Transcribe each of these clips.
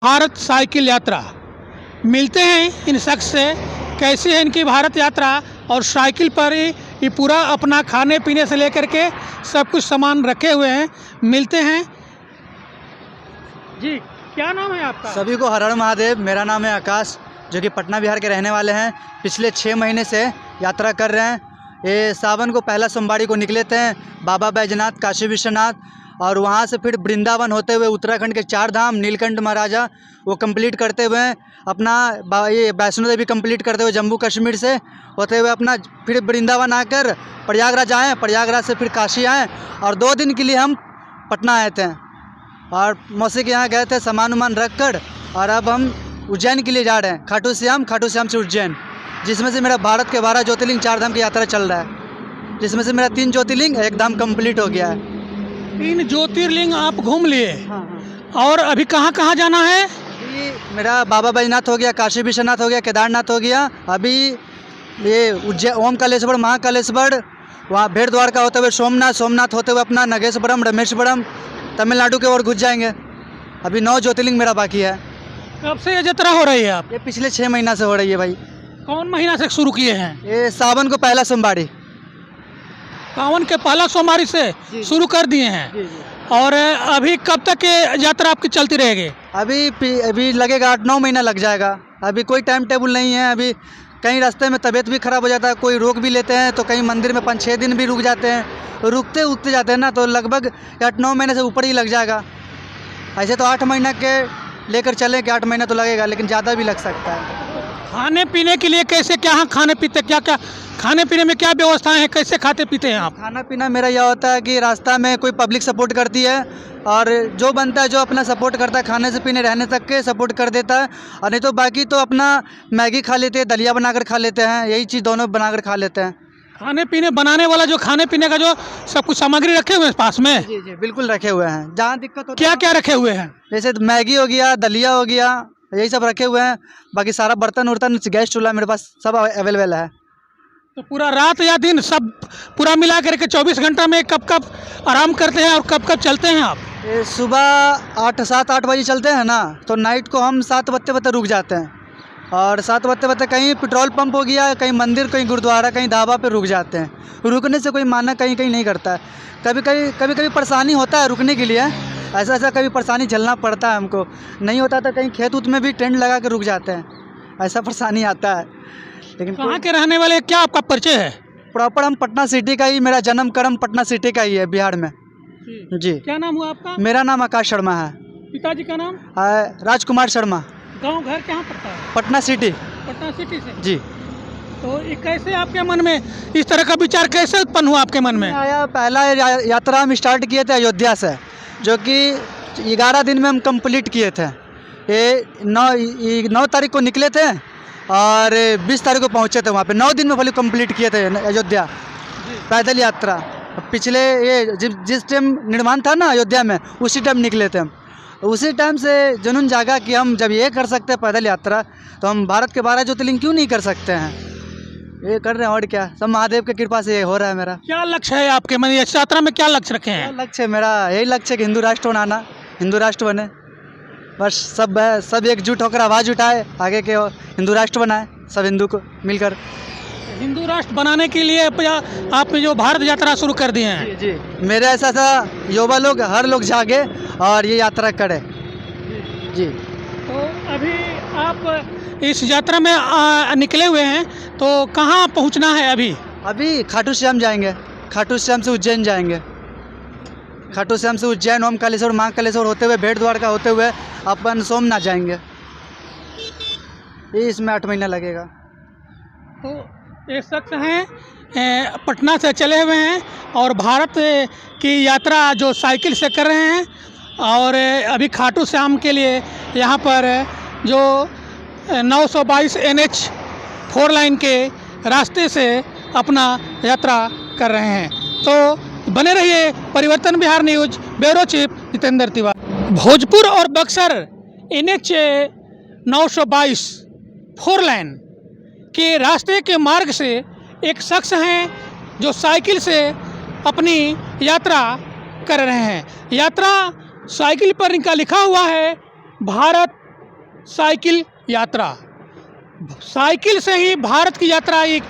Bharat cycle यात्रा मिलते हैं इन शख्स से। कैसी है इनकी भारत यात्रा और साइकिल पर ही ये पूरा अपना खाने पीने से लेकर के सब कुछ सामान रखे हुए हैं। मिलते हैं जी। क्या नाम है आपका? सभी को हर हर महादेव। मेरा नाम है आकाश, जो कि पटना बिहार के रहने वाले हैं। पिछले 6 महीने से यात्रा कर रहे हैं। ये सावन को पहला सोमवारी को निकले थे बाबा बैजनाथ, काशी विश्वनाथ, और वहाँ से फिर वृंदावन होते हुए उत्तराखंड के 4 धाम, नीलकंठ महाराजा वो कंप्लीट करते हुए अपना ये वैष्णो देवी कंप्लीट करते हुए जम्मू कश्मीर से होते हुए अपना फिर वृंदावन आकर प्रयागराज आए, प्रयागराज से फिर काशी आए और 2 दिन के लिए हम पटना आए थे और मौसी के यहाँ गए थे सामान उमान रख कर। और अब हम उज्जैन के लिए जा रहे हैं, खाटू श्याम से उज्जैन, जिसमें से मेरा भारत के 12 ज्योतिर्लिंग 4 धाम की यात्रा चल रहा है, जिसमें से मेरा 3 ज्योतिर्लिंग 1 धाम कंप्लीट हो गया है। 3 ज्योतिर्लिंग आप घूम लिए। हाँ। और अभी कहाँ कहाँ जाना है? अभी मेरा बाबा बैजनाथ हो गया, काशी विश्वनाथ हो गया, केदारनाथ हो गया। अभी ये उज्जैन ओमकालेश्वर, महाकालेश्वर, वहाँ भेड़ द्वारका होते हुए सोमनाथ होते हुए अपना नगेश्वरम, रमेश्वरम, तमिलनाडु के ओर घुस जाएंगे। अभी 9 ज्योतिर्लिंग मेरा बाकी है। कब से ये यात्रा हो रही है आप? ये पिछले 6 महीना से हो रही है भाई। कौन महीना से शुरू किए हैं? ये सावन को पहला सोमवारी। सावन के पहला सोमवारी से शुरू कर दिए हैं। और अभी कब तक ये यात्रा आपकी चलती रहेगी? अभी लगेगा 8-9 महीना लग जाएगा। अभी कोई टाइम टेबल नहीं है। अभी कहीं रास्ते में तबीयत भी ख़राब हो जाता है, कोई रोक भी लेते हैं, तो कहीं मंदिर में 5-6 दिन भी रुक जाते हैं। रुकते उगते जाते हैं ना, तो लगभग 8-9 महीने से ऊपर ही लग जाएगा। ऐसे तो 8 महीना के लेकर चलें कि 8 महीना तो लगेगा, लेकिन ज़्यादा भी लग सकता है। खाने पीने के लिए कैसे, क्या खाने पीते, क्या क्या खाने पीने में क्या व्यवस्थाएं हैं, कैसे खाते पीते हैं आप? खाना पीना मेरा यह होता है कि रास्ता में कोई पब्लिक सपोर्ट करती है और जो बनता है, जो अपना सपोर्ट करता है, खाने से पीने रहने तक के सपोर्ट कर देता है। और नहीं तो बाकी तो अपना मैगी खा लेते हैं, दलिया बनाकर खा लेते हैं, यही चीज़ दोनों बनाकर खा लेते हैं। खाने पीने बनाने वाला जो खाने पीने का जो सब कुछ सामग्री रखे हुए हैं पास में? जी जी बिल्कुल रखे हुए हैं। जहाँ दिक्कत होती क्या क्या रखे हुए हैं? जैसे मैगी हो गया, दलिया हो गया, यही सब रखे हुए हैं। बाकी सारा बर्तन उर्तन, गैस चूल्हा मेरे पास सब अवेलेबल है। तो पूरा रात या दिन सब पूरा मिला करके 24 घंटा में कब कब आराम करते हैं और कब कब चलते हैं आप? ये सुबह 7-8 बजे चलते हैं ना, तो नाइट को हम 7 बजे रुक जाते हैं। और 7 बजे कहीं पेट्रोल पंप हो गया, कहीं मंदिर, कहीं गुरुद्वारा, कहीं ढाबा पे रुक जाते हैं। रुकने से कोई माना कहीं नहीं करता है। कभी परेशानी होता है रुकने के लिए, ऐसा कभी परेशानी झेलना पड़ता है हमको। नहीं होता तो कहीं खेत उत में भी टेंट लगा के रुक जाते हैं, ऐसा परेशानी आता है। लेकिन कहाँ के रहने वाले, क्या आपका परिचय है? प्रॉपर हम पटना सिटी का ही, मेरा जन्म कर्म पटना सिटी का ही है, बिहार में जी। क्या नाम हुआ आपका? मेरा नाम आकाश शर्मा है। पिताजी का नाम? राजकुमार शर्मा। गांव घर कहाँ पड़ता है? पटना सिटी। पटना सिटी से जी। जी। तो ये कैसे आपके मन में इस तरह का विचार कैसे उत्पन्न हुआ आपके मन में? आया पहला यात्रा हम स्टार्ट किए थे अयोध्या से, जो कि 11 दिन में हम कंप्लीट किए थे। ये 9 तारीख को निकले थे और 20 तारीख को पहुंचे थे वहाँ पे। 9 दिन में फुल कंप्लीट किए थे अयोध्या पैदल यात्रा। पिछले ये जिस टाइम निर्माण था ना अयोध्या में, उसी टाइम निकले थे हम। उसी टाइम से जुनून जागा कि हम जब ये कर सकते हैं पैदल यात्रा, तो हम भारत के 12 ज्योतिर्लिंग क्यों नहीं कर सकते हैं। ये कर रहे हैं और क्या, सब महादेव की कृपा से ये हो रहा है। मेरा क्या लक्ष्य है आपके मन, इस यात्रा में क्या लक्ष्य रखे हैं? लक्ष्य मेरा यही लक्ष्य है कि हिंदू राष्ट्र बनाना, हिंदू राष्ट्र बने। बस सब एकजुट होकर आवाज़ उठाए, आगे के हिंदू राष्ट्र बनाए, सब हिंदू को मिलकर। हिंदू राष्ट्र बनाने के लिए आपने जो भारत यात्रा शुरू कर दिए हैं? जी मेरे ऐसा युवा लोग, हर लोग जागे और ये यात्रा करे जी। तो अभी आप इस यात्रा में निकले हुए हैं, तो कहाँ पहुँचना है अभी? अभी खाटू श्याम जाएंगे, खाटू श्याम से उज्जैन जाएंगे। खाटू श्याम से उज्जैन, ओमकालेश्वर, महाकालेश्वर होते हुए भेड़ द्वारका होते हुए अपन सोमनाथ जाएंगे। इसमें 8 महीना लगेगा। तो एक शख्स हैं पटना से चले हुए हैं और भारत की यात्रा जो साइकिल से कर रहे हैं, और अभी खाटू श्याम के लिए यहाँ पर जो 922 NH 4 लाइन के रास्ते से अपना यात्रा कर रहे हैं। तो बने रहिए परिवर्तन Bihar news, bureau chief Jitendra Tiwari. Bhojpur और बक्सर NH 922 4 लाइन के रास्ते के मार्ग से एक शख्स हैं जो साइकिल से अपनी यात्रा कर रहे हैं। यात्रा साइकिल पर इनका लिखा हुआ है भारत साइकिल यात्रा। साइकिल से ही भारत की यात्रा एक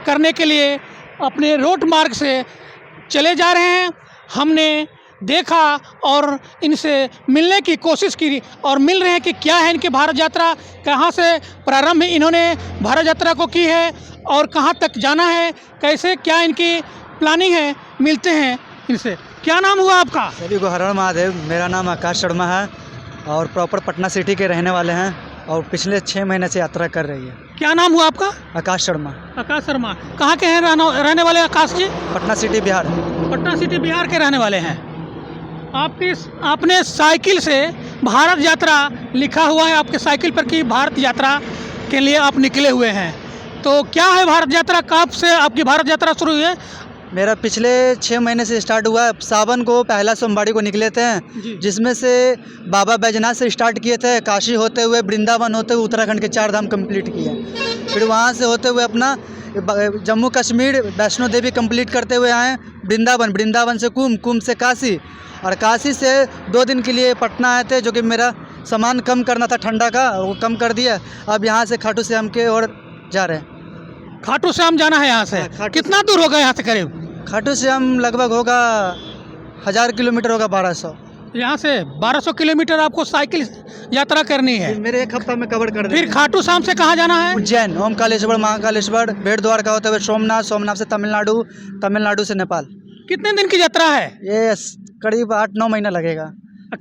करने के लिए अपने रोड मार्ग से चले जा रहे हैं। हमने देखा और इनसे मिलने की कोशिश की और मिल रहे हैं कि क्या है इनकी भारत यात्रा, कहाँ से प्रारंभ इन्होंने भारत यात्रा को की है और कहाँ तक जाना है, कैसे क्या इनकी प्लानिंग है। मिलते हैं इनसे। क्या नाम हुआ आपका? सभी को हर हर महादेव। मेरा नाम आकाश शर्मा है और प्रॉपर पटना सिटी के रहने वाले हैं और पिछले 6 महीने से यात्रा कर रही है। क्या नाम हुआ आपका? आकाश शर्मा। आकाश शर्मा। कहाँ के हैं रहने वाले आकाश जी? पटना सिटी बिहार। पटना सिटी बिहार के रहने वाले हैं। आपने साइकिल से भारत यात्रा लिखा हुआ है आपके साइकिल पर कि भारत यात्रा के लिए आप निकले हुए हैं। तो क्या है भारत यात्रा, कब से आपकी भारत यात्रा शुरू हुई है? मेरा पिछले 6 महीने से स्टार्ट हुआ है। सावन को पहला सोमवारी को निकले थे, जिसमें से बाबा बैजनाथ से स्टार्ट किए थे, काशी होते हुए वृंदावन होते हुए उत्तराखंड के 4 धाम कंप्लीट किए। फिर वहाँ से होते हुए अपना जम्मू कश्मीर वैष्णो देवी कंप्लीट करते हुए आए वृंदावन से कुंभ से काशी, और काशी से 2 दिन के लिए पटना आए थे, जो कि मेरा सामान कम करना था ठंडा का, वो कम कर दिया। अब यहाँ से खाटू श्याम के ओर जा रहे हैं। खाटू श्याम जाना है यहाँ से? कितना दूर होगा यहाँ से करीब? खाटू श्याम लगभग होगा 1000 किलोमीटर होगा, 1200। यहाँ से 1200 किलोमीटर आपको साइकिल यात्रा करनी है। मेरे 1 हफ्ता में कवर कर देंगे। फिर खाटू श्याम से कहाँ जाना है? उज्जैन, ओमकालेश्वर, महाकालेश्वर, बेट द्वारका होते हुए सोमनाथ से तमिलनाडु से नेपाल। कितने दिन की यात्रा है? ये करीब 8-9 महीना लगेगा।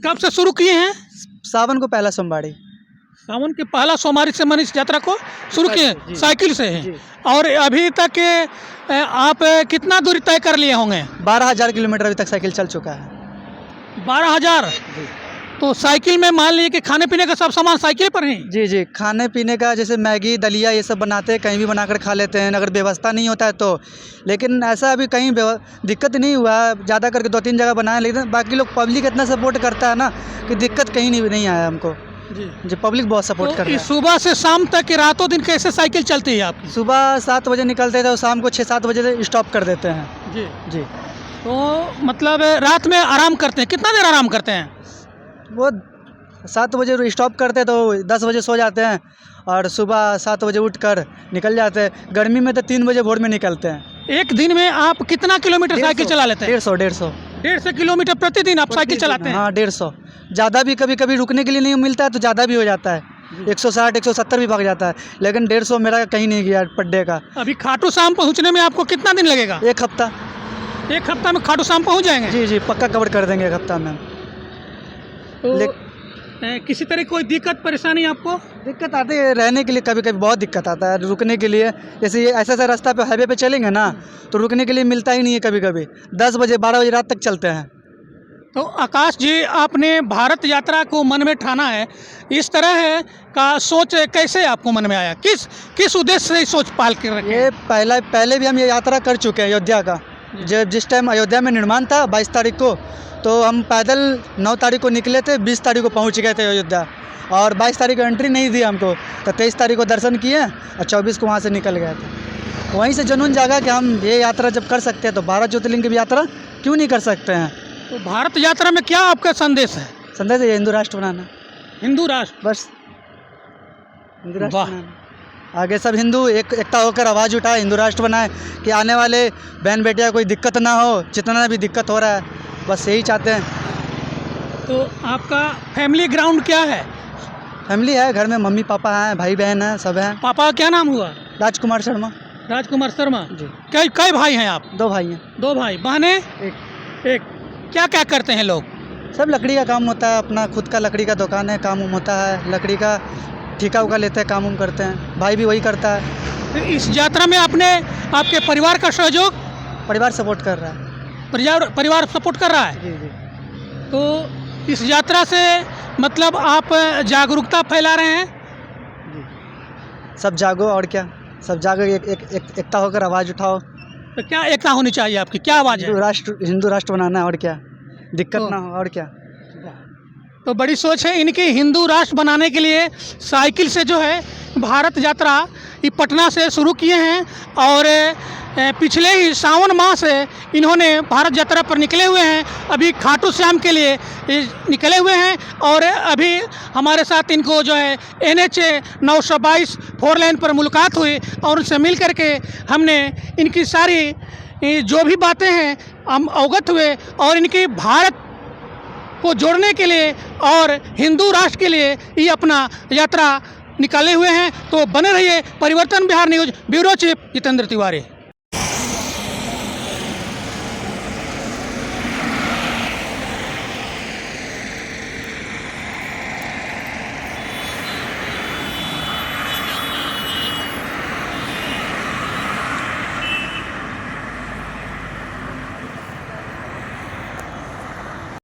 कब से शुरू किए हैं? सावन को पहला सोमवारी। सावन के पहला सोमवारी से मैंने इस यात्रा को शुरू किए साइकिल से हैं। और अभी तक आप कितना दूरी तय कर लिए होंगे? 12,000 किलोमीटर अभी तक साइकिल चल चुका है। 12,000? तो साइकिल में मान लीजिए कि खाने पीने का सब सामान साइकिल पर ही? जी, खाने पीने का जैसे मैगी दलिया ये सब बनाते हैं, कहीं भी बनाकर खा लेते हैं अगर व्यवस्था नहीं होता है तो। लेकिन ऐसा अभी कहीं दिक्कत नहीं हुआ, ज़्यादा करके 2-3 जगह बनाए, लेकिन बाकी लोग पब्लिक इतना सपोर्ट करता है ना कि दिक्कत कहीं नहीं आया हमको जी। पब्लिक बहुत सपोर्ट कर रहा है। सुबह से शाम तक रातों दिन कैसे साइकिल चलती है आपकी? सुबह 7 बजे निकलते थे और शाम को 6-7 बजे स्टॉप कर देते हैं। जी। तो मतलब रात में आराम करते हैं? कितना देर आराम करते हैं? वो 7 बजे स्टॉप करते तो 10 बजे सो जाते हैं और सुबह 7 बजे उठकर निकल जाते हैं। गर्मी में तो 3 बजे भोर में निकलते हैं। एक दिन में आप कितना किलोमीटर साइकिल चला लेते हैं? 150 किलोमीटर प्रतिदिन आप साइकिल चलाते हैं? हाँ, 150। ज़्यादा भी कभी रुकने के लिए नहीं मिलता है तो ज़्यादा भी हो जाता है, 160-170 भी भाग जाता है, लेकिन 150 मेरा कहीं नहीं गया पर डे का। अभी खाटू श्याम पहुँचने में आपको कितना दिन लगेगा? 1 हफ्ता। 1 हफ्ता में खाटू श्याम पहुँच जाएंगे? जी, पक्का कवर कर देंगे 1 हफ्ता में। तो किसी तरह कोई दिक्कत परेशानी आपको? दिक्कत आती है रहने के लिए, कभी बहुत दिक्कत आता है रुकने के लिए। जैसे ये ऐसा रास्ता पे हाईवे पे चलेंगे ना तो रुकने के लिए मिलता ही नहीं है। कभी 10 बजे 12 बजे रात तक चलते हैं। तो आकाश जी, आपने भारत यात्रा को मन में ठाना है, इस तरह का सोच कैसे आपको मन में आया? किस उद्देश्य से सोच पाल कर रखे? ये पहले भी हम ये यात्रा कर चुके हैं अयोध्या का। जब जिस टाइम अयोध्या में निर्माण था 22 तारीख को, तो हम पैदल 9 तारीख को निकले थे, 20 तारीख को पहुंच गए थे अयोध्या, और 22 तारीख को एंट्री नहीं दी हमको, तो 23 तारीख को दर्शन किए और 24 को वहाँ से निकल गए थे। वहीं से जुनून जागा कि हम ये यात्रा जब कर सकते हैं तो 12 ज्योतिर्लिंग की भी यात्रा क्यों नहीं कर सकते हैं। तो भारत यात्रा में क्या आपका संदेश है? संदेश है हिंदू राष्ट्र बनाना। हिंदू राष्ट्र? बस हिंदू राष्ट्र बनाना। आगे सब हिंदू एकता होकर आवाज़ उठाए, हिंदू राष्ट्र बनाए कि आने वाले बहन बेटियाँ कोई दिक्कत ना हो, जितना भी दिक्कत हो रहा है, बस यही चाहते हैं। तो आपका फैमिली ग्राउंड क्या है? फैमिली है, घर में मम्मी पापा हैं, भाई बहन हैं, सब हैं। पापा का क्या नाम हुआ? राजकुमार शर्मा। राजकुमार शर्मा जी। कई भाई हैं आप? 2 भाई हैं। 2 भाई, बहनें? एक। क्या करते हैं लोग? सब लकड़ी का काम होता है, अपना खुद का लकड़ी का दुकान है, काम होता है, लकड़ी का ठेका उका लेते हैं, काम करते हैं। भाई भी वही करता है। तो इस यात्रा में आपके परिवार का सहयोग? परिवार सपोर्ट कर रहा है। परिवार सपोर्ट कर रहा है? जी। तो इस यात्रा से मतलब आप जागरूकता फैला रहे हैं? जी। सब जागो, और क्या, सब जागो, एकता होकर आवाज़ उठाओ। तो क्या एकता होनी चाहिए आपकी, क्या आवाज़ है? हिंदू राष्ट्र बनाना है, और क्या, दिक्कत ना हो, और क्या। तो बड़ी सोच है इनकी, हिंदू राष्ट्र बनाने के लिए साइकिल से जो है भारत यात्रा ये पटना से शुरू किए हैं और पिछले ही सावन माह से इन्होंने भारत यात्रा पर निकले हुए हैं। अभी खाटू श्याम के लिए निकले हुए हैं और अभी हमारे साथ इनको जो है NH 922 4 लेन पर मुलाकात हुई और उनसे मिल करके हमने इनकी सारी जो भी बातें हैं हम अवगत हुए और इनकी भारत को जोड़ने के लिए और हिंदू राष्ट्र के लिए ये अपना यात्रा निकाले हुए हैं। तो बने रहिए परिवर्तन Bihar news. Bureau chief Jitendra Tiwari.